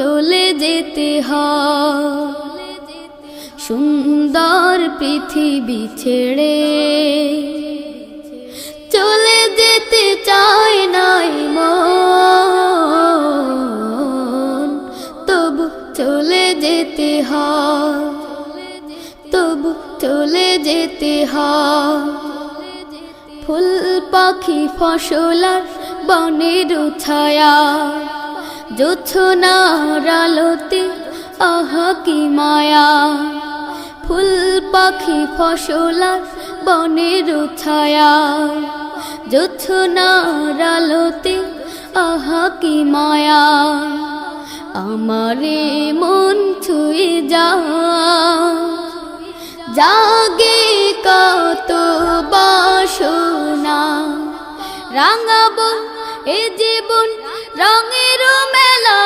চলে যেতে হয় সুন্দর পৃথিবী ছেড়ে চলে যেতে চায় নাই মন তবু চলে যেতে হয় তবু চলে যেতে হয় ফুল পাখি ফসল আর বনের ছায়া জোছনার আলোতে আহা কি মায়া ফুল পাখি ফসল আর বনের ছায়া জোছনার আলোতে আহা কি মায়া আমারে মন ছুঁয়ে জাগে কত বাসনা রাঙাবো এ জীবন রঙের মেলা